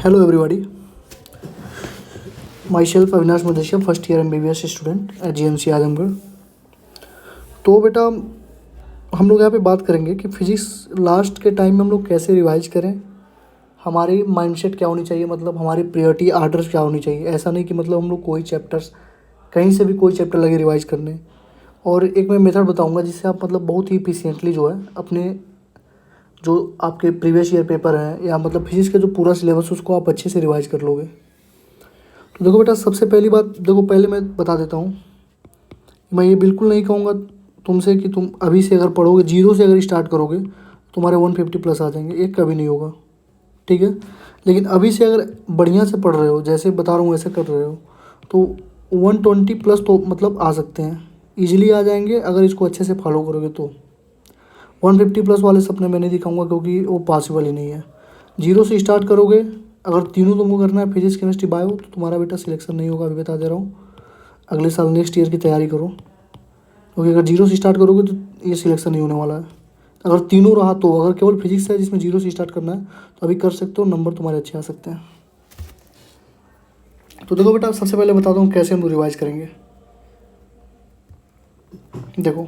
Hello everybody, myself Avinash Madhesha, first year MBBS student at GMC Azamgarh. तो बेटा हम लोग यहाँ पे बात करेंगे कि फिजिक्स लास्ट के टाइम में हम लोग कैसे रिवाइज करें, हमारी माइंडसेट क्या होनी चाहिए, मतलब हमारी प्रायोरिटी आर्डर्स क्या होनी चाहिए। ऐसा नहीं कि मतलब हम लोग कोई चैप्टर्स कहीं से भी कोई चैप्टर लगे रिवाइज करने। और एक मैं मेथड बताऊँगा जिससे आप मतलब बहुत ही इफिशिएंटली जो है अपने जो आपके प्रीवियस ईयर पेपर हैं या मतलब फिजिक्स का जो पूरा सिलेबस उसको आप अच्छे से रिवाइज कर लोगे। तो देखो बेटा, सबसे पहली बात देखो, पहले मैं बता देता हूँ, मैं ये बिल्कुल नहीं कहूँगा तुमसे कि तुम अभी से अगर पढ़ोगे, जीरो से अगर स्टार्ट करोगे तुम्हारे 150 प्लस आ जाएंगे, एक कभी नहीं होगा, ठीक है। लेकिन अभी से अगर बढ़िया से पढ़ रहे हो, जैसे बता रहा हूँ वैसे कर रहे हो, तो 120 प्लस तो मतलब आ सकते हैं, ईजिली आ जाएंगे अगर इसको अच्छे से फॉलो करोगे तो। 150 प्लस वाले सपने मैं नहीं दिखाऊंगा क्योंकि वो पॉसिबल ही नहीं है। जीरो से स्टार्ट करोगे, अगर तीनों तुमको करना है, फिजिक्स केमिस्ट्री बायो, तो तुम्हारा बेटा सिलेक्शन नहीं होगा, अभी बता दे रहा हूँ। अगले साल नेक्स्ट ईयर की तैयारी करो, क्योंकि अगर जीरो से स्टार्ट करोगे तो ये सिलेक्शन नहीं होने वाला है। अगर तीनों रहा तो, अगर केवल फिजिक्स है जिसमें जीरो से स्टार्ट करना है तो अभी कर सकते हो, नंबर तुम्हारे अच्छे आ सकते हैं। तो देखो बेटा, सबसे पहले बताता हूँ कैसे हम रिवाइज करेंगे। देखो,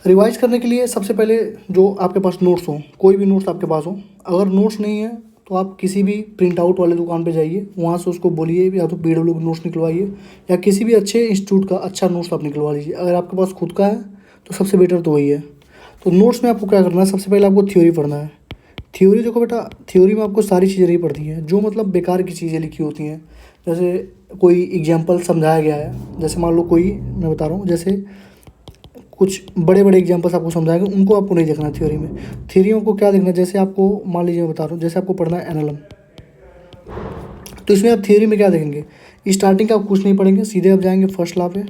रिवाइज करने के लिए सबसे पहले जो आपके पास नोट्स हो, कोई भी नोट्स आपके पास हो, अगर नोट्स नहीं है तो आप किसी भी प्रिंट आउट वाले दुकान पे जाइए, वहाँ से उसको बोलिए या तो PW के नोट्स निकलवाइए या किसी भी अच्छे इंस्टीट्यूट का अच्छा नोट्स आप निकलवा लीजिए। अगर आपके पास खुद का है तो सबसे बेटर तो वही है। तो नोट्स में आपको क्या करना है, सबसे पहले आपको थ्योरी पढ़ना है। थ्योरी देखो बेटा, थ्योरी में आपको सारी चीज़ें नहीं पढ़ती हैं जो मतलब बेकार की चीज़ें लिखी होती हैं। जैसे कोई एग्जाम्पल समझाया गया है, जैसे मान लो कोई, मैं बता रहा हूँ, जैसे कुछ बड़े बड़े एग्जांपल्स आपको समझाएंगे, उनको आपको नहीं देखना थ्योरी में। थ्योरी में आपको क्या देखना है, जैसे आपको मान लीजिए मैं बता रहा हूँ, जैसे आपको पढ़ना है एनालम, तो इसमें आप थ्योरी में क्या देखेंगे, स्टार्टिंग का आप कुछ नहीं पढ़ेंगे, सीधे आप जाएंगे फर्स्ट लॉ पे,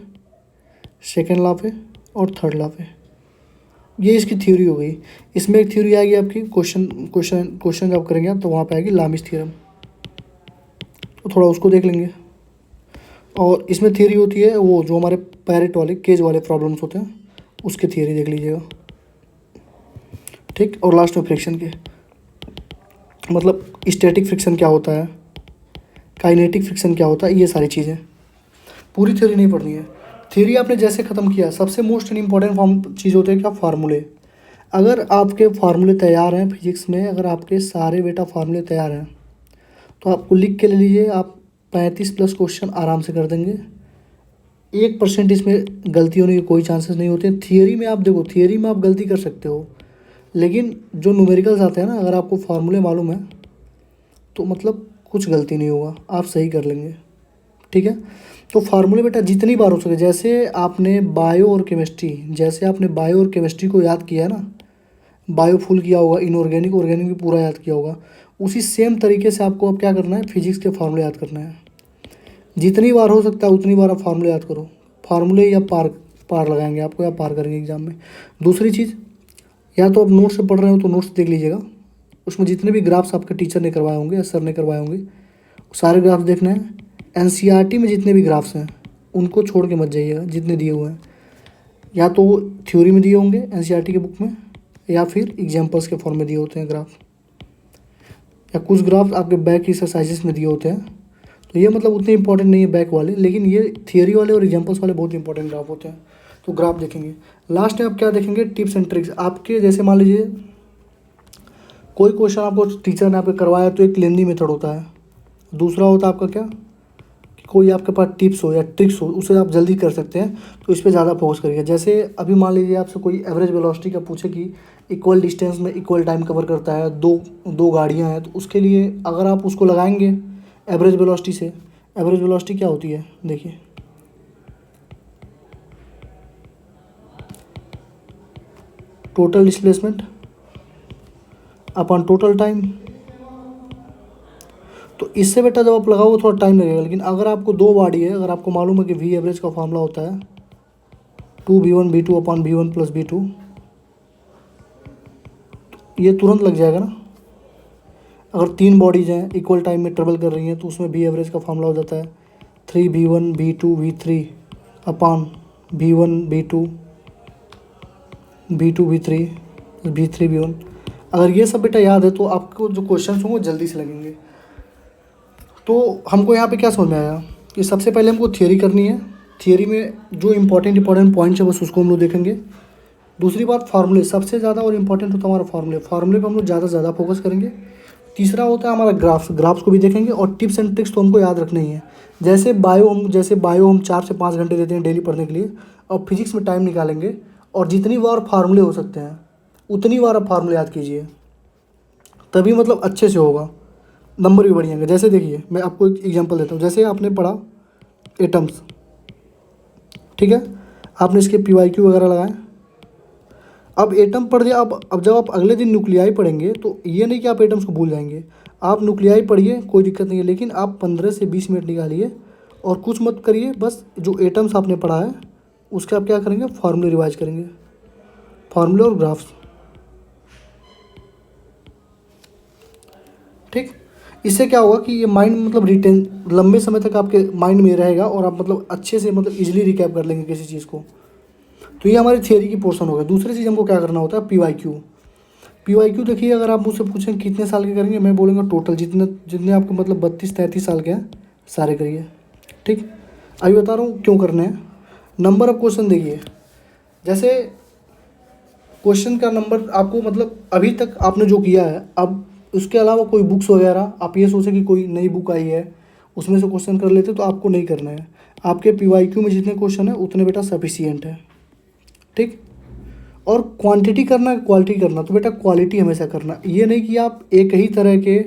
सेकेंड लॉ पे और थर्ड लॉ पे। ये इसकी थ्योरी हो गई। इसमें एक थ्योरी आएगी आपकी, क्वेश्चन क्वेश्चन क्वेश्चन जब करेंगे आप तो वहाँ पे आएगी लामिस थ्योरम, तो थोड़ा उसको देख लेंगे। और इसमें थ्योरी होती है वो जो हमारे पैरेट वाले केज वाले प्रॉब्लम्स होते हैं, उसकी थ्योरी देख लीजिएगा, ठीक। और लास्ट में फ्रिक्शन के, मतलब स्टैटिक फ्रिक्शन क्या होता है, काइनेटिक फ्रिक्शन क्या होता है, ये सारी चीज़ें। पूरी थ्योरी नहीं पढ़नी है। थ्योरी आपने जैसे ख़त्म किया, सबसे मोस्ट इम्पॉर्टेंट फॉर्म चीज़ होते हैं क्या, फार्मूले। अगर आपके फार्मूले तैयार हैं फिजिक्स में, अगर आपके सारे बेटा फार्मूले तैयार हैं तो आपको लिख के ले लीजिए, आप 35 प्लस क्वेश्चन आराम से कर देंगे। 1% इसमें गलती होने के कोई चांसेस नहीं होते। थियरी में आप देखो, थियरी में आप गलती कर सकते हो, लेकिन जो न्यूमेरिकल्स आते हैं ना, अगर आपको फार्मूले मालूम है तो मतलब कुछ गलती नहीं होगा, आप सही कर लेंगे, ठीक है। तो फार्मूले बेटा जितनी बार हो सके, जैसे आपने बायो और केमिस्ट्री, जैसे आपने बायो और केमिस्ट्री को याद किया है ना, बायो फुल किया होगा, इनऑर्गेनिक ऑर्गेनिक भी पूरा याद किया होगा, उसी सेम तरीके से आपको अब क्या करना है, फिजिक्स के फार्मूले याद करना है। जितनी बार हो सकता है उतनी बार आप फार्मूले याद करो। फार्मूले या पार पार लगाएंगे आपको, या पार करेंगे एग्जाम में। दूसरी चीज़, या तो आप नोट्स से पढ़ रहे हो तो नोट्स देख लीजिएगा, उसमें जितने भी ग्राफ्स आपके टीचर ने करवाए होंगे या सर ने करवाए होंगे, सारे ग्राफ्स देखने हैं। NCERT में जितने भी ग्राफ्स हैं उनको छोड़ के मत जाइएगा, जितने दिए हुए हैं, या तो थ्योरी में दिए होंगे NCERT के बुक में, या फिर एग्जाम्पल्स के फॉर्म में दिए होते हैं ग्राफ, या कुछ ग्राफ्स आपके बैक एक्सरसाइजेस में दिए होते हैं। तो ये मतलब उतने इंपॉर्टेंट नहीं है बैक वाले, लेकिन ये थियरी वाले और एग्जाम्पल्स वाले बहुत इंपॉर्टेंट ग्राफ होते हैं, तो ग्राफ देखेंगे। लास्ट में आप क्या देखेंगे, टिप्स एंड ट्रिक्स आपके। जैसे मान लीजिए कोई क्वेश्चन आपको टीचर ने आपको करवाया तो एक लेंदी मेथड होता है, दूसरा होता है आपका क्या, कि कोई आपके पास टिप्स हो या ट्रिक्स हो, उसे आप जल्दी कर सकते हैं, तो इस पर ज़्यादा फोकस करिए। जैसे अभी मान लीजिए आपसे कोई एवरेज वेलोसिटी का पूछे कि इक्वल डिस्टेंस में इक्वल टाइम कवर करता है, दो गाड़ियाँ हैं, तो उसके लिए अगर आप उसको लगाएंगे एवरेज वेलोसिटी से, एवरेज वेलोसिटी क्या होती है देखिए, total displacement upon total time. तो इससे बेटा जब आप लगाओगे थोड़ा टाइम लगेगा, लेकिन अगर आपको दो बॉडी है, अगर आपको मालूम है कि V एवरेज का फॉर्मूला होता है 2V1V2 upon V1 plus V2, ये तुरंत लग जाएगा ना। अगर तीन बॉडीज हैं इक्वल टाइम में ट्रेवल कर रही हैं तो उसमें V एवरेज का फॉर्मूला हो जाता है 3V1V2V3 upon V1V2 V2V3 V3V1। अगर ये सब बेटा याद है तो आपको जो क्वेश्चन होंगे वो जल्दी से लगेंगे। तो हमको यहाँ पे क्या समझ में आया कि सबसे पहले हमको थियरी करनी है। थियरी में जो इंपॉर्टेंट पॉइंट्स है बस उसको हम लोग देखेंगे। दूसरी बात फार्मूले, सबसे ज़्यादा और इम्पॉर्टेंट होता है हमारा फार्मूले। फार्मूले पर हम लोग ज़्यादा फोकस करेंगे। तीसरा होता है हमारा ग्राफ्स को भी देखेंगे। और टिप्स एंड ट्रिक्स तो हमको याद रखना ही है। जैसे बायो हम 4 से 5 घंटे देते हैं डेली पढ़ने के लिए, और फिजिक्स में टाइम निकालेंगे और जितनी बार फार्मूले हो सकते हैं उतनी बार आप फार्मूले याद कीजिए, तभी मतलब अच्छे से होगा, नंबर भी बढ़िया। जैसे देखिए मैं आपको एक एग्जांपल देता हूँ। जैसे आपने पढ़ा एटम्स, ठीक है, आपने इसके PYQ वगैरह लगाए। अब एटम पढ़ लिया। अब जब आप अगले दिन न्यूक्लियाई पढ़ेंगे तो ये नहीं कि आप एटम्स को भूल जाएंगे। आप न्यूक्लियाई पढ़िए, कोई दिक्कत नहीं है, लेकिन आप 15 से 20 मिनट निकालिए और कुछ मत करिए। बस जो एटम्स आपने पढ़ा है उसके आप क्या करेंगे, फार्मूले रिवाइज करेंगे, फार्मूले और ग्राफ्स, ठीक। इससे क्या होगा कि ये माइंड मतलब रिटेन लंबे समय तक आपके माइंड में रहेगा और आप मतलब अच्छे से मतलब इजीली रिकैप कर लेंगे किसी चीज़ को। तो ये हमारी थियरी की पोर्शन हो गया। दूसरी चीज़ हमको क्या करना होता है, PYQ देखिए, अगर आप मुझसे पूछें कितने साल के करेंगे, मैं बोलूँगा टोटल जितने जितने आपको मतलब 32-33 साल के हैं सारे करिए, ठीक। अभी बता रहा हूँ क्यों करने हैं। नंबर ऑफ क्वेश्चन देखिए, जैसे क्वेश्चन का नंबर आपको मतलब अभी तक आपने जो किया है, अब उसके अलावा कोई बुक्स वगैरह आप ये सोचें कि कोई नई बुक आई है उसमें से क्वेश्चन कर लेते, तो आपको नहीं करना है। आपके PYQ में जितने क्वेश्चन है उतने बेटा सफिशियंट है, ठीक। और क्वांटिटी करना है क्वालिटी करना, तो बेटा क्वालिटी हमेशा करना। ये नहीं कि आप एक ही तरह के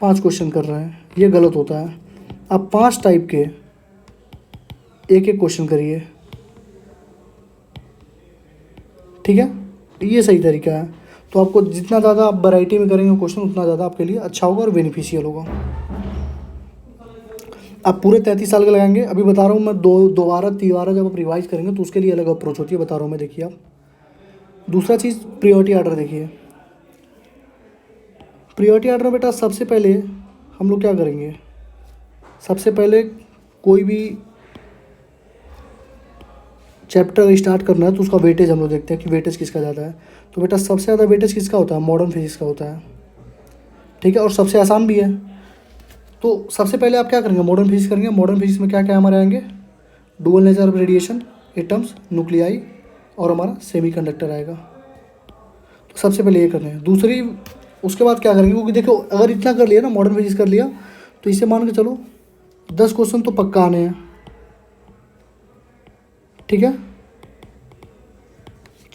5 क्वेश्चन कर रहे हैं, ये गलत होता है। आप 5 टाइप के एक क्वेश्चन करिए, ठीक है, ये सही तरीका है। तो आपको जितना ज़्यादा आप वैरायटी में करेंगे क्वेश्चन उतना ज़्यादा आपके लिए अच्छा होगा और बेनिफिशियल होगा। आप पूरे 33 साल का लगाएंगे। अभी बता रहा हूँ मैं, दोबारा तीबारा जब आप रिवाइज करेंगे तो उसके लिए अलग अप्रोच होती है, बता रहा हूँ मैं। देखिए आप दूसरा चीज़ प्रियोरिटी ऑर्डर देखिए। प्रियोरिटी ऑर्डर में बेटा सबसे पहले हम लोग क्या करेंगे, सबसे पहले कोई भी चैप्टर स्टार्ट करना है तो उसका वेटेज हम लोग देखते हैं कि वेटेज किसका ज़्यादा है। तो बेटा सबसे ज़्यादा वेटेज किसका होता है, मॉडर्न फिजिक्स का होता है, ठीक है, और सबसे आसान भी है। तो सबसे पहले आप क्या करेंगे, मॉडर्न फिजिक्स करेंगे। मॉडर्न फिजिक्स में क्या क्या हमारे आएंगे, dual nature of radiation, atoms, nuclei और हमारा सेमीकंडक्टर आएगा। तो सबसे पहले ये करना है। दूसरी उसके बाद क्या करेंगे, क्योंकि देखो अगर इतना कर लिया ना, मॉडर्न फिजिक्स कर लिया, तो इसे मान के चलो 10 क्वेश्चन तो पक्का आने हैं, ठीक है।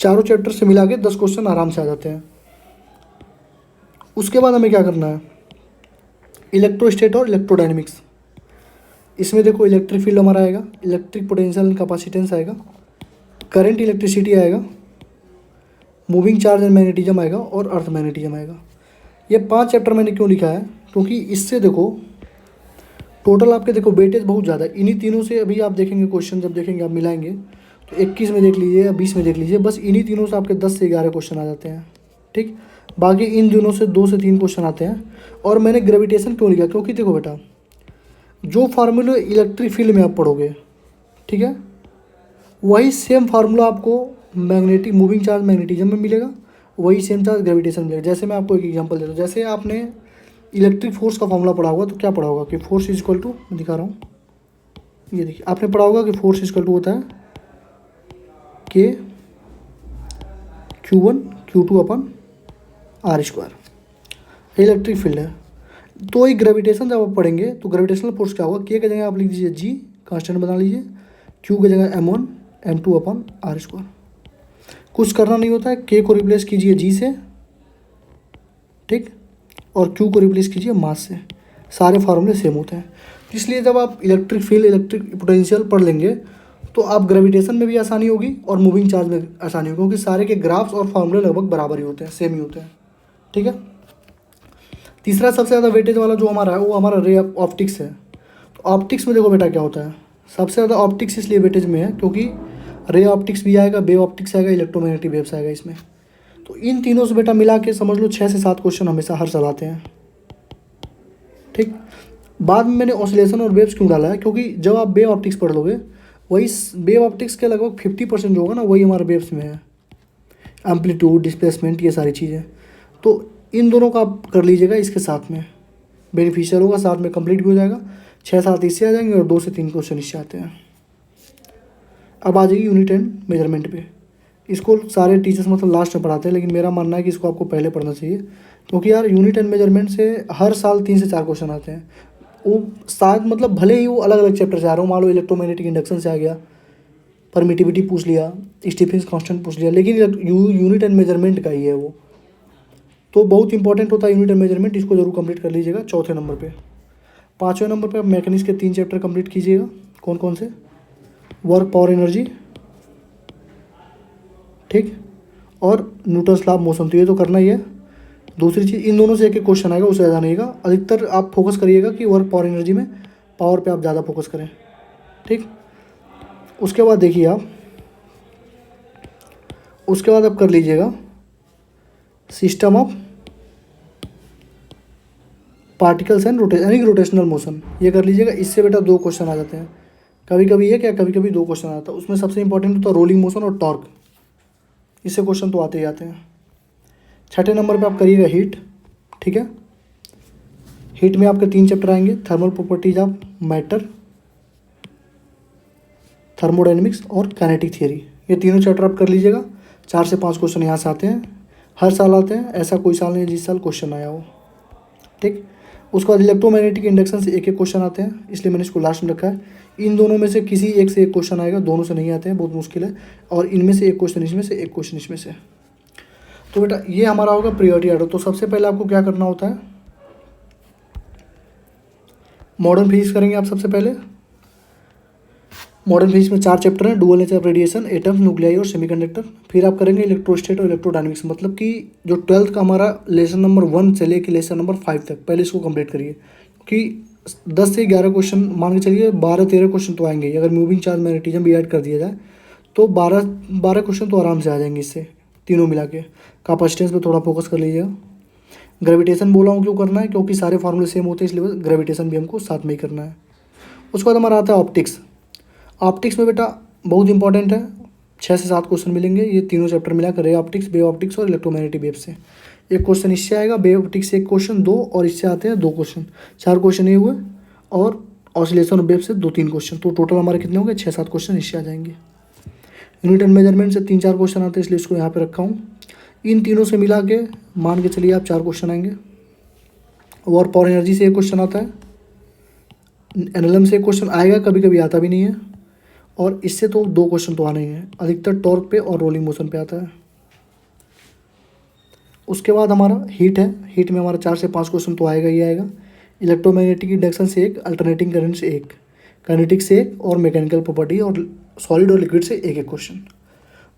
चारों चैप्टर से मिला के 10 क्वेश्चन आराम से आ जाते हैं। उसके बाद हमें क्या करना है, इलेक्ट्रोस्टेट और इलेक्ट्रोडायनेमिक्स। इसमें देखो इलेक्ट्रिक फील्ड हमारा आएगा, इलेक्ट्रिक पोटेंशियल एंड कैपेसिटेंस आएगा, करंट इलेक्ट्रिसिटी आएगा, मूविंग चार्ज एंड मैग्नेटिज्म आएगा और अर्थ मैग्नेटिज्म आएगा। ये 5 चैप्टर मैंने क्यों लिखा है, क्योंकि इससे देखो टोटल आपके देखो वेटेज बहुत ज़्यादा है। इन्हीं तीनों से अभी आप देखेंगे क्वेश्चन, जब देखेंगे आप मिलाएंगे तो 21 में देख लीजिए या 20 में देख लीजिए, बस इन्हीं तीनों से आपके 10 से 11 क्वेश्चन आ जाते हैं, ठीक। बाकी इन दिनों से 2 से 3 क्वेश्चन आते हैं। और मैंने ग्रेविटेशन क्यों लिखा, क्योंकि देखो बेटा जो फार्मूला इलेक्ट्रिक फील्ड में आप पढ़ोगे, ठीक है, वही सेम फार्मूला आपको मैग्नेटिक मूविंग चार्ज मैग्नेटिज्म में मिलेगा, वही सेम चार्ज ग्रेविटेशन मिलेगा। जैसे मैं आपको एक एग्जांपल देता हूँ, जैसे आपने इलेक्ट्रिक फोर्स का फॉर्मूला पढ़ा होगा तो क्या पढ़ा होगा कि फोर्स इज इक्वल टू, मैं दिखा रहा हूँ, ये देखिए आपने पढ़ा होगा कि फोर्स इज इक्वल टू होता है के Q1 Q2 अपन R²। इलेक्ट्रिक फील्ड है, तो ये ग्रेविटेशन जब आप पढ़ेंगे तो ग्रेविटेशनल फोर्स क्या होगा, के की जगह आप लिख दीजिए G कांस्टेंट बना लीजिए, Q की जगह M1 M2 अपन R²। कुछ करना नहीं होता है, के को रिप्लेस कीजिए G से, ठीक, और Q को रिप्लेस कीजिए मास से, सारे फार्मूले सेम होते हैं। इसलिए जब आप इलेक्ट्रिक फील्ड इलेक्ट्रिक पोटेंशियल पढ़ लेंगे तो आप ग्रेविटेशन में भी आसानी होगी और मूविंग चार्ज में आसानी होगी, क्योंकि सारे के ग्राफ्स और फार्मूले लगभग बराबर ही होते हैं, सेम ही होते हैं, ठीक है। तीसरा सबसे ज़्यादा वेटेज वाला जो हमारा है वो हमारा रे ऑप्टिक्स है। तो ऑप्टिक्स में देखो बेटा क्या होता है, सबसे ज़्यादा ऑप्टिक्स इसलिए वेटेज में है क्योंकि रे ऑप्टिक्स भी आएगा, वेव ऑप्टिक्स आएगा, इलेक्ट्रोमैग्नेटिक वेव्स आएगा इसमें। तो इन तीनों से बेटा मिला के समझ लो 6 से 7 क्वेश्चन हमेशा हर साल आते हैं, ठीक। बाद में मैंने ऑसिलेशन और वेव्स क्यों डाला है, क्योंकि जब आप वेव ऑप्टिक्स पढ़ लोगे वही वेव ऑप्टिक्स के लगभग 50% जो होगा ना वही हमारे वेव्स में है। एम्पलीट्यूड, डिस्प्लेसमेंट, ये सारी चीज़ें। तो इन दोनों का आप कर लीजिएगा इसके साथ में, बेनिफिशियल होगा, साथ में कंप्लीट भी हो जाएगा। 6-7 इससे आ जाएंगे और 2 से 3 क्वेश्चन इससे आते हैं। अब आ जाइए यूनिट एंड मेजरमेंट पे। इसको सारे टीचर्स मतलब लास्ट में पढ़ाते हैं, लेकिन मेरा मानना है कि इसको आपको पहले पढ़ना चाहिए, क्योंकि यार यूनिट एंड मेजरमेंट से हर साल 3 से 4 क्वेश्चन आते हैं। वो शायद मतलब भले ही वो अलग अलग चैप्टर से आ रहा हो, मान लो इलेक्ट्रोमैग्नेटिक इंडक्शन से आ गया, परमिटिविटी पूछ लिया, स्टीफेंस कांस्टेंट पूछ लिया, लेकिन यूनिट एंड मेजरमेंट का ही है वो, तो बहुत इंपॉर्टेंट होता है यूनिट एंड मेजरमेंट। इसको जरूर कंप्लीट कर लीजिएगा चौथे नंबर पे। 5वें नंबर पे आप मैकेनिक्स के 3 चैप्टर कंप्लीट कीजिएगा। कौन कौन से? वर्क, पावर, एनर्जी, ठीक, और न्यूटन्स लॉ ऑफ मोशन, तो ये तो करना ही है। दूसरी चीज़, इन दोनों से एक एक क्वेश्चन आएगा, उससे ज़्यादा नहीं आएगा। अधिकतर आप फोकस करिएगा कि वर्क, पावर, एनर्जी में पावर पे आप ज़्यादा फोकस करें, ठीक। उसके बाद देखिए आप, उसके बाद आप कर लीजिएगा system of particles and rotational motion, ये कर लीजिएगा। इससे बेटा 2 क्वेश्चन आ जाते हैं, कभी कभी एक या कभी कभी 2 क्वेश्चन आता है। उसमें सबसे इंपॉर्टेंट होता है रोलिंग मोशन और टॉर्क, इससे क्वेश्चन तो आते ही आते हैं। 6ठे नंबर पे आप करिएगा हीट, ठीक है। हीट में आपके 3 चैप्टर आएंगे, thermal properties of matter, thermodynamics और काइनेटिक थियरी। ये तीनों चैप्टर आप कर लीजिएगा। 4 से 5 क्वेश्चन यहाँ से आते हैं, हर साल आते हैं, ऐसा कोई साल नहीं है जिस साल क्वेश्चन आया हो, ठीक। उसके बाद इलेक्ट्रोमैग्नेटिक इंडक्शन से एक एक क्वेश्चन आते हैं, इसलिए मैंने इसको लास्ट में रखा है। इन दोनों में से किसी एक से एक क्वेश्चन आएगा, दोनों से नहीं आते हैं, बहुत मुश्किल है। और इनमें से एक क्वेश्चन इसमें से, एक क्वेश्चन इसमें से। तो बेटा ये हमारा होगा प्रियोरिटी ऑर्डर। तो सबसे पहले आपको क्या करना होता है, मॉडर्न फिजिक्स करेंगे आप सबसे पहले। मॉडर्न फिजिक्स में 4 चैप्टर हैं, dual nature of radiation, atoms, nuclei और सेमीकंडक्टर। फिर आप करेंगे इलेक्ट्रोस्टेट और इलेक्ट्रोडायनेमिक्स, मतलब कि जो 12th का हमारा लेसन नंबर 1 से लेकर लेसन नंबर 5 तक, पहले इसको कंप्लीट करिए, क्योंकि 10 से 11 क्वेश्चन मान के चलिए, 12-13 क्वेश्चन तो आएंगे। अगर मूविंग चार्ज मैग्नेटिज्म भी ऐड कर दिया जाए तो 12 क्वेश्चन तो आराम से आ जाएंगे इससे, तीनों मिला के। कैपेसिटेंस पे थोड़ा फोकस कर लीजिएगा। ग्रेविटेशन बोला हूँ क्यों करना है, क्योंकि सारे फार्मूले सेम होते हैं, इसलिए ग्रेविटेशन भी हमको साथ में ही करना है। उसके बाद हमारा आता है ऑप्टिक्स। ऑप्टिक्स में बेटा बहुत इंपॉर्टेंट है, 6 से 7 क्वेश्चन मिलेंगे, ये तीनों चैप्टर मिला कर, रे ऑप्टिक्स, वेव ऑप्टिक्स और इलेक्ट्रोमैग्नेटिक वेव से। एक क्वेश्चन इससे आएगा, वेव ऑप्टिक्स से एक क्वेश्चन, 2, और इससे आते हैं 2 क्वेश्चन, 4 क्वेश्चन ये हुए। और ऑसिलेशन वेव से 2-3 क्वेश्चन, तो टोटल हमारे कितने होंगे, 6-7 क्वेश्चन इससे आ जाएंगे। यूनिट एंड मेजरमेंट से 3-4 क्वेश्चन आते हैं, इसलिए इसको यहाँ पे रखा हूँ। इन तीनों से मिला के मान के चलिए आप 4 क्वेश्चन आएंगे। और पावर एनर्जी से एक क्वेश्चन आता है, एनएलएम से एक क्वेश्चन आएगा, कभी कभी आता भी नहीं है। और इससे तो 2 क्वेश्चन तो आने ही हैं, अधिकतर टॉर्क पे और रोलिंग मोशन पे आता है। उसके बाद हमारा हीट है, हीट में हमारा 4 से 5 क्वेश्चन तो आएगा ही आएगा। इलेक्ट्रोमैग्नेटिक इंडक्शन से एक, अल्टरनेटिंग करंट से एक, काइनेटिक से एक, और मैकेनिकल प्रॉपर्टी और सॉलिड और लिक्विड से एक एक क्वेश्चन।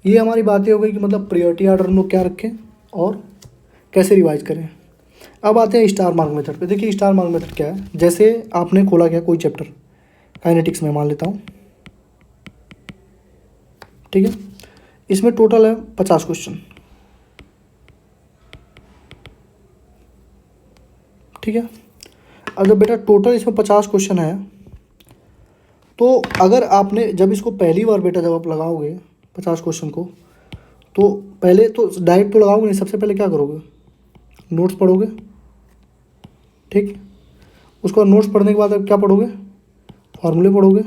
ये हमारी बातें हो गई कि मतलब प्रायोरिटी ऑर्डर हम लोग क्या रखें और कैसे रिवाइज करें। अब आते हैं स्टार मार्क मेथड पे। देखिए स्टार मार्क मेथड क्या है, जैसे आपने खोला क्या कोई चैप्टर, काइनेटिक्स में मान लेता हूँ, ठीक है। इसमें टोटल है 50 क्वेश्चन, ठीक है। अब जब बेटा टोटल इसमें 50 क्वेश्चन है, तो अगर आपने जब इसको पहली बार बेटा जब आप लगाओगे 50 क्वेश्चन को, तो पहले तो डायरेक्ट तो लगाओगे नहीं, सबसे पहले क्या करोगे, नोट्स पढ़ोगे, ठीक। उसके बाद नोट्स पढ़ने के बाद आप क्या पढ़ोगे, फॉर्मूले पढ़ोगे,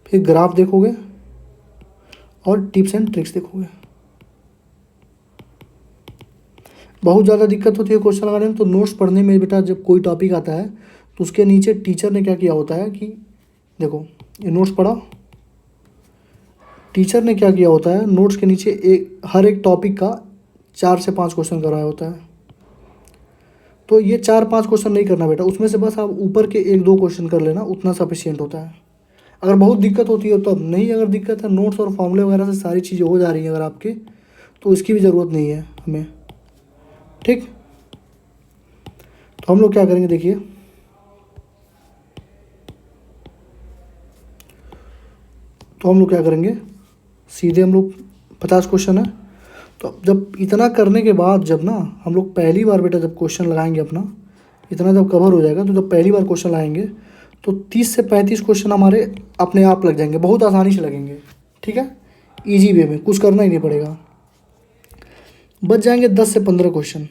फिर ग्राफ देखोगे और टिप्स एंड ट्रिक्स देखोगे। बहुत ज़्यादा दिक्कत होती है क्वेश्चन लगाने में, तो नोट्स पढ़ने में बेटा जब कोई टॉपिक आता है तो उसके नीचे टीचर ने क्या किया होता है कि देखो ये नोट्स पढ़ा, टीचर ने क्या किया होता है, नोट्स के नीचे हर एक टॉपिक का 4 से 5 क्वेश्चन कराया होता है। तो ये 4-5 क्वेश्चन नहीं करना बेटा, उसमें से बस आप ऊपर के 1-2 क्वेश्चन कर लेना, उतना सफिशियंट होता है। अगर बहुत दिक्कत होती है तब नहीं, अगर दिक्कत है नोट्स और फॉर्मूले वगैरह से सारी चीज़ें हो जा रही हैं अगर आपके, तो इसकी भी ज़रूरत नहीं है हमें, ठीक। तो हम लोग क्या करेंगे, देखिए तो हम लोग क्या करेंगे, सीधे हम लोग 50 क्वेश्चन है, तो जब इतना करने के बाद जब ना हम लोग पहली बार बेटा जब क्वेश्चन लगाएंगे अपना, इतना जब कवर हो जाएगा, तो जब पहली बार क्वेश्चन लगाएंगे तो 30 से 35 क्वेश्चन हमारे अपने आप लग जाएंगे, बहुत आसानी से लगेंगे, ठीक है, ईजी वे में, कुछ करना ही नहीं पड़ेगा। बच जाएंगे 10 से 15 क्वेश्चन।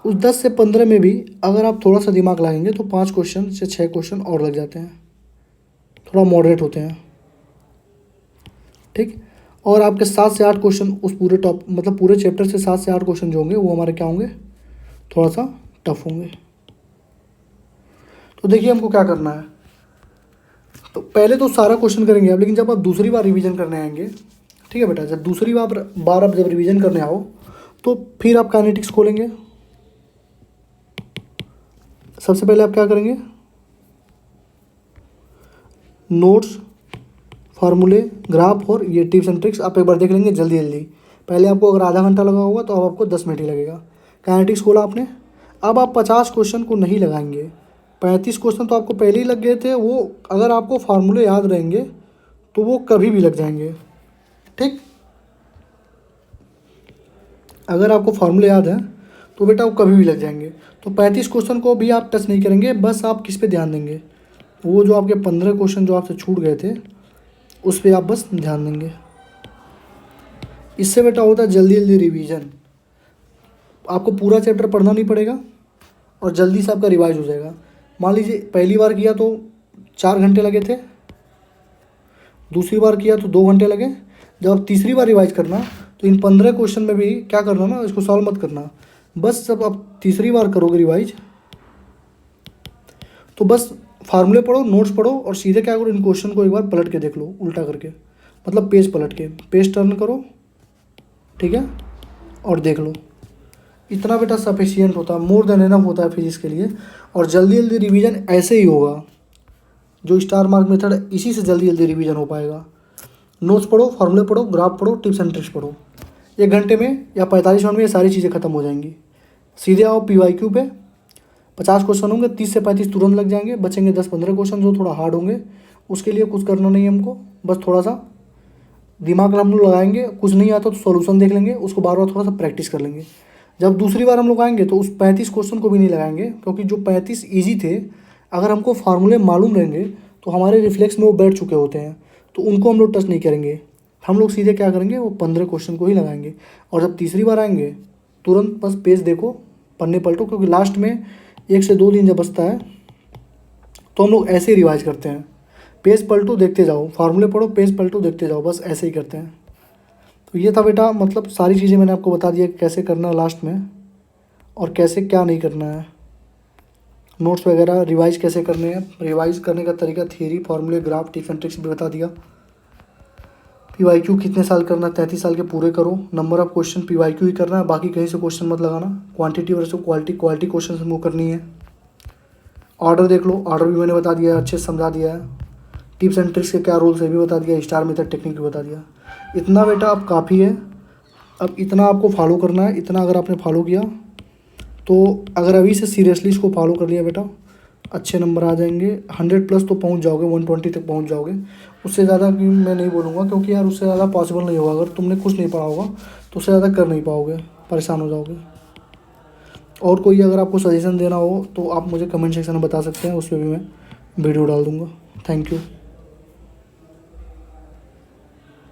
उस 10 से 15 में भी अगर आप थोड़ा सा दिमाग लगाएंगे तो 5 क्वेश्चन से 6 क्वेश्चन और लग जाते हैं, थोड़ा मॉडरेट होते हैं, ठीक। और आपके 7 से 8 क्वेश्चन उस पूरे मतलब पूरे चैप्टर से 7 से 8 क्वेश्चन जो होंगे वो हमारे क्या होंगे, थोड़ा सा टफ होंगे। तो देखिए हमको क्या करना है, तो पहले तो सारा क्वेश्चन करेंगे आप, लेकिन जब आप दूसरी बार रिवीजन करने आएंगे, ठीक है बेटा, जब दूसरी बार आप जब रिवीजन करने आओ तो फिर आप काइनेटिक्स खोलेंगे। सबसे पहले आप क्या करेंगे, नोट्स, फार्मूले, ग्राफ और ये टिप्स एंड ट्रिक्स आप एक बार देख लेंगे जल्दी जल्दी। पहले आपको अगर आधा घंटा लगा होगा तो अब आपको 10 मिनट ही लगेगा। काइनेटिक्स खोला आपने, अब आप 50 क्वेश्चन को नहीं लगाएंगे, 35 क्वेश्चन तो आपको पहले ही लग गए थे, वो अगर आपको फार्मूले याद रहेंगे तो वो कभी भी लग जाएंगे, ठीक। अगर आपको फार्मूले याद है तो बेटा वो कभी भी लग जाएंगे। तो 35 क्वेश्चन को भी आप टच नहीं करेंगे, बस आप किस पे ध्यान देंगे, वो जो आपके 15 क्वेश्चन जो आपसे छूट गए थे उस पर आप बस ध्यान देंगे। इससे बेटा होता है जल्दी जल्दी रिवीजन, आपको पूरा चैप्टर पढ़ना नहीं पड़ेगा और जल्दी से आपका रिवाइज हो जाएगा। मान लीजिए पहली बार किया तो 4 घंटे लगे थे, दूसरी बार किया तो 2 घंटे लगे। जब आप तीसरी बार रिवाइज करना तो इन 15 क्वेश्चन में भी क्या करना ना, इसको सॉल्व मत करना, बस जब आप तीसरी बार करोगे रिवाइज तो बस फार्मूले पढ़ो, नोट्स पढ़ो और सीधे क्या करो, इन क्वेश्चन को एक बार पलट के देख लो, उल्टा करके, मतलब पेज पलट के, पेज टर्न करो, ठीक है, और देख लो। इतना बेटा सफिशियंट होता है, मोर देन एनफ होता है फिजिक्स के लिए। और जल्दी जल्दी रिवीजन ऐसे ही होगा, जो स्टार मार्क मेथड है इसी से जल्दी जल्दी रिवीजन हो पाएगा। नोट्स पढ़ो, फार्मूले पढ़ो, ग्राफ पढ़ो, टिप्स एंड ट्रिक्स पढ़ो, 1 घंटे में या 45 मिनट में ये सारी चीज़ें खत्म हो जाएंगी। सीधे आओ PYQ पे, 50 क्वेश्चन होंगे, 30 से 35 तुरंत लग जाएंगे, बचेंगे 10-15 क्वेश्चन जो थोड़ा हार्ड होंगे। उसके लिए कुछ करना नहीं है हमको, बस थोड़ा सा दिमाग हम लोग लगाएंगे, कुछ नहीं आता तो सॉल्यूशन देख लेंगे, उसको बार बार थोड़ा सा प्रैक्टिस कर लेंगे। जब दूसरी बार हम लोग आएंगे तो उस 35 क्वेश्चन को भी नहीं लगाएंगे, क्योंकि जो 35 ईजी थे अगर हमको फार्मूले मालूम रहेंगे तो हमारे रिफ्लेक्स में वो बैठ चुके होते हैं, तो उनको हम लोग टच नहीं करेंगे। हम लोग सीधे क्या करेंगे, वो 15 क्वेश्चन को ही लगाएंगे। और जब तीसरी बार आएंगे तुरंत बस पेज देखो, पन्ने पलटो, क्योंकि लास्ट में 1 से 2 दिन जब बचता है तो हम लोग ऐसे ही रिवाइज करते हैं, पेज पलटो देखते जाओ, फार्मूले पढ़ो, पेज पलटो देखते जाओ, बस ऐसे ही करते हैं। तो ये था बेटा, मतलब सारी चीज़ें मैंने आपको बता दिया कैसे करना है लास्ट में और कैसे क्या नहीं करना है। नोट्स वगैरह रिवाइज कैसे करने हैं, रिवाइज करने का तरीका, थियरी, फार्मूले, ग्राफ, टिप्स एंड ट्रिक्स भी बता दिया। PYQ कितने साल करना, 33 साल के पूरे करो। नंबर ऑफ क्वेश्चन PYQ ही करना है, बाकी कहीं से क्वेश्चन मत लगाना। Quantity versus quality, quality question हमको करनी है। ऑर्डर देख लो, ऑर्डर भी मैंने बता दिया है, अच्छे से समझा दिया है। टिप्स एंड ट्रिक्स के क्या रूल्स है भी बता दिया, स्टार मेथड टेक्निक भी बता दिया। इतना बेटा अब काफ़ी है, अब इतना आपको फॉलो करना है। इतना अगर आपने फॉलो किया तो अगर अभी से सीरियसली इसको फॉलो कर लिया बेटा, अच्छे नंबर आ जाएंगे, 100+ तो पहुंच जाओगे, 120 तक पहुंच जाओगे। उससे ज़्यादा कि मैं नहीं बोलूँगा, क्योंकि यार उससे ज़्यादा पॉसिबल नहीं होगा। अगर तुमने कुछ नहीं पढ़ा होगा तो उससे ज़्यादा कर नहीं पाओगे, परेशान हो जाओगे। और कोई अगर आपको सजेशन देना हो तो आप मुझे कमेंट सेक्शन में बता सकते हैं, उस पर भी मैं वीडियो डाल दूँगा। Thank you.